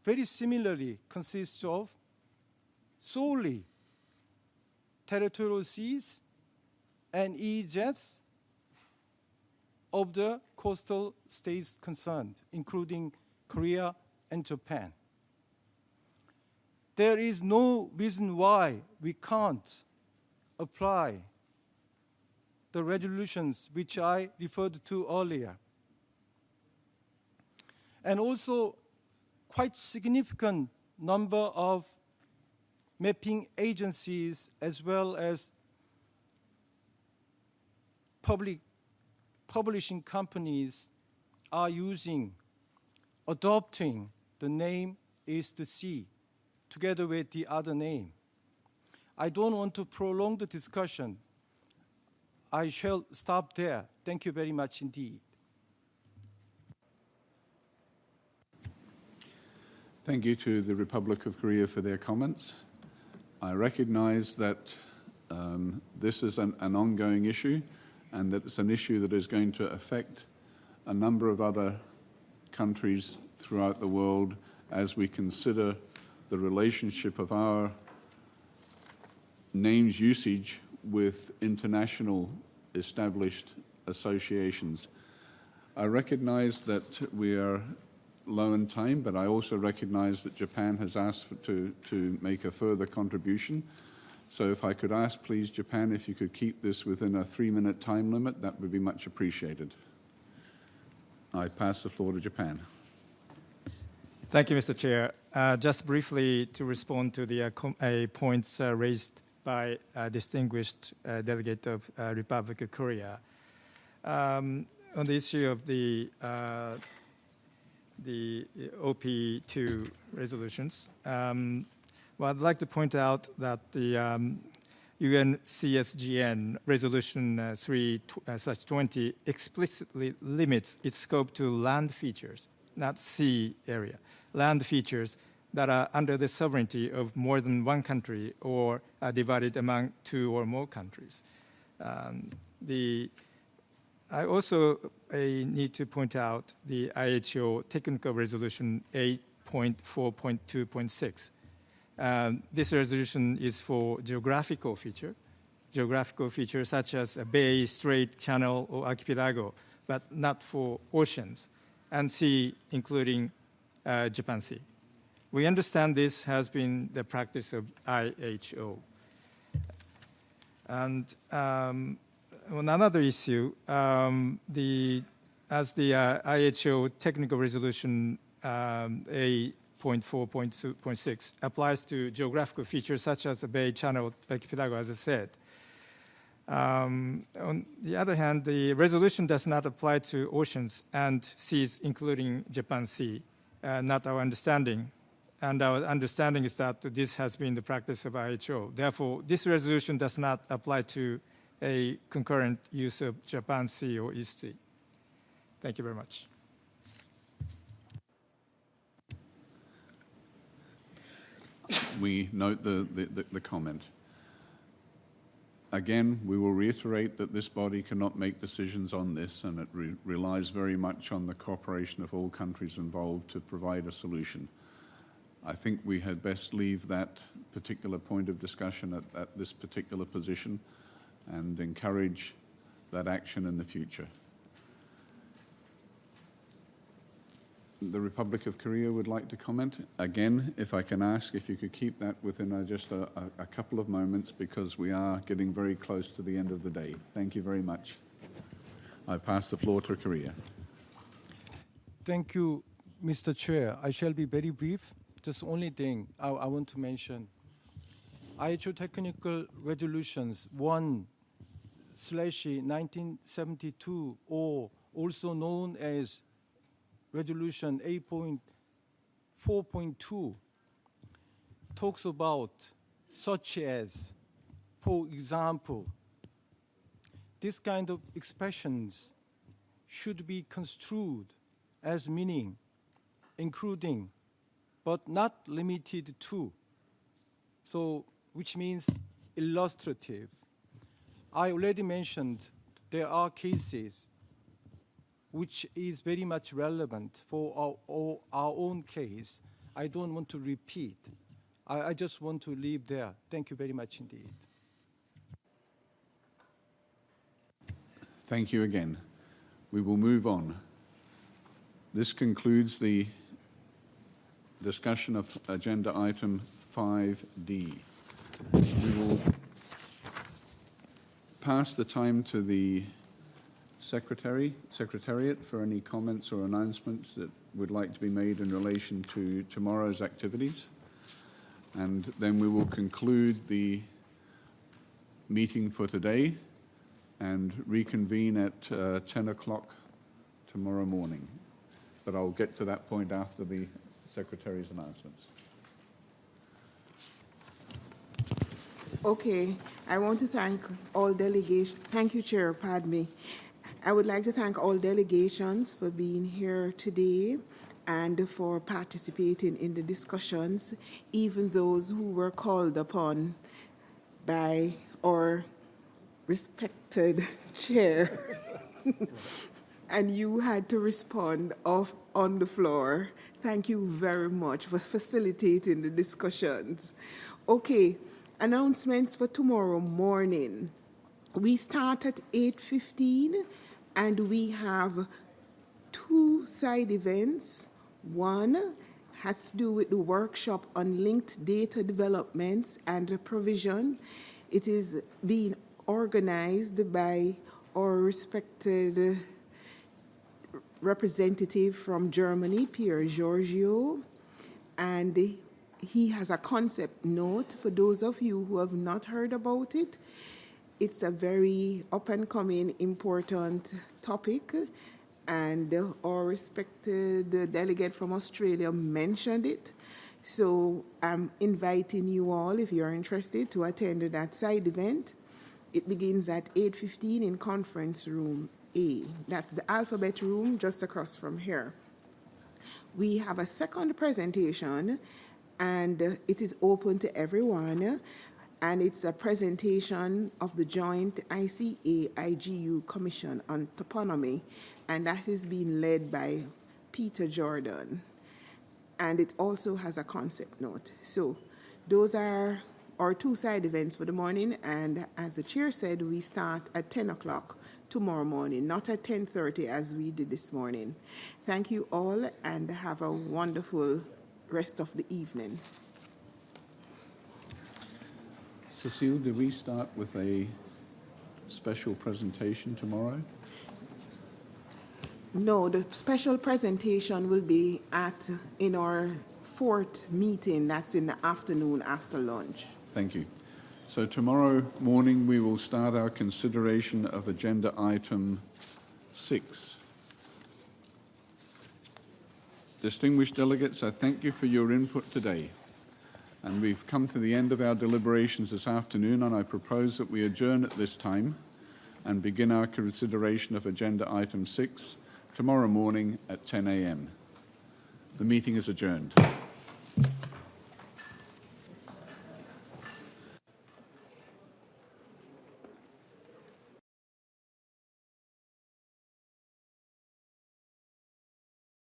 very similarly consists of solely territorial seas and EEZs of the coastal states concerned, including Korea and Japan. There is no reason why we can't apply the resolutions which I referred to earlier. And also, quite significant number of mapping agencies as well as publishing companies are adopting the name East Sea together with the other name. I don't want to prolong the discussion. I shall stop there. Thank you very much indeed. Thank you to the Republic of Korea for their comments. I recognize that this is an ongoing issue and that it's an issue that is going to affect a number of other countries throughout the world as we consider the relationship of our names usage with international established associations. I recognize that we are low in time, but I also recognize that Japan has asked to make a further contribution. So if I could ask, please, Japan, if you could keep this within a 3-minute time limit, that would be much appreciated. I pass the floor to Japan. Thank you, Mr. Chair. Just briefly to respond to the points raised by a distinguished delegate of Republic of Korea. On the issue of the OP2 resolutions, well, I'd like to point out that the UNCSGN Resolution 3/20 explicitly limits its scope to land features, not sea area. Land features that are under the sovereignty of more than one country or are divided among 2 or more countries. I also need to point out the IHO Technical Resolution 8.4.2.6. This resolution is for geographical features such as a bay, strait, channel, or archipelago, but not for oceans, and sea, including Japan Sea. We understand this has been the practice of IHO. And on another issue, as the IHO Technical Resolution 8.4.6 applies to geographical features such as a bay, channel, archipelago, as I said. On the other hand, the resolution does not apply to oceans and seas, including Japan Sea, not our understanding. And our understanding is that this has been the practice of IHO. Therefore, this resolution does not apply to a concurrent use of Japan Sea or East Sea. Thank you very much. We note the comment. Again, we will reiterate that this body cannot make decisions on this, and it relies very much on the cooperation of all countries involved to provide a solution. I think we had best leave that particular point of discussion at this particular position and encourage that action in the future. The Republic of Korea would like to comment. Again, if I can ask if you could keep that within just a couple of moments, because we are getting very close to the end of the day. Thank you very much. I pass the floor to Korea. Thank you, Mr. Chair. I shall be very brief. Just only thing I want to mention. IHO Technical Resolutions 1/1972, or also known as Resolution 8.4.2, talks about such as, for example, this kind of expressions should be construed as meaning, including, but not limited to, so which means illustrative. I already mentioned there are cases which is very much relevant for our own case. I don't want to repeat. I just want to leave there. Thank you very much indeed. Thank you again. We will move on. This concludes the discussion of agenda item 5D. We will pass the time to the Secretariat for any comments or announcements that would like to be made in relation to tomorrow's activities. And then we will conclude the meeting for today and reconvene at 10 o'clock tomorrow morning. But I'll get to that point after the Secretary's announcements. Okay, I want to thank all delegations. Thank you, Chair, pardon me. I would like to thank all delegations for being here today and for participating in the discussions, even those who were called upon by our respected chair. And you had to respond on the floor. Thank you very much for facilitating the discussions. Okay, announcements for tomorrow morning. We start at 8:15 and we have 2 side events. One has to do with the workshop on linked data developments and provision. It is being organized by our respected representative from Germany, Pierre Giorgio, and he has a concept note for those of you who have not heard about it. It's a very up-and-coming, important topic, and our respected delegate from Australia mentioned it. So I'm inviting you all, if you're interested, to attend that side event. It begins at 8:15 in conference room A. That's the alphabet room just across from here. We have a second presentation, and it is open to everyone. And it's a presentation of the joint ICA-IGU Commission on Toponymy, and that is being led by Peter Jordan. And it also has a concept note. So those are our 2 side events for the morning, and as the chair said, we start at 10 o'clock tomorrow morning, not at 10:30 as we did this morning. Thank you all, and have a wonderful rest of the evening. Cecile, do we start with a special presentation tomorrow? No, the special presentation will be in our 4th meeting. That's in the afternoon after lunch. Thank you. So tomorrow morning we will start our consideration of agenda item 6. Distinguished delegates, I thank you for your input today. And we've come to the end of our deliberations this afternoon, and I propose that we adjourn at this time and begin our consideration of agenda item 6 tomorrow morning at 10 a.m. The meeting is adjourned.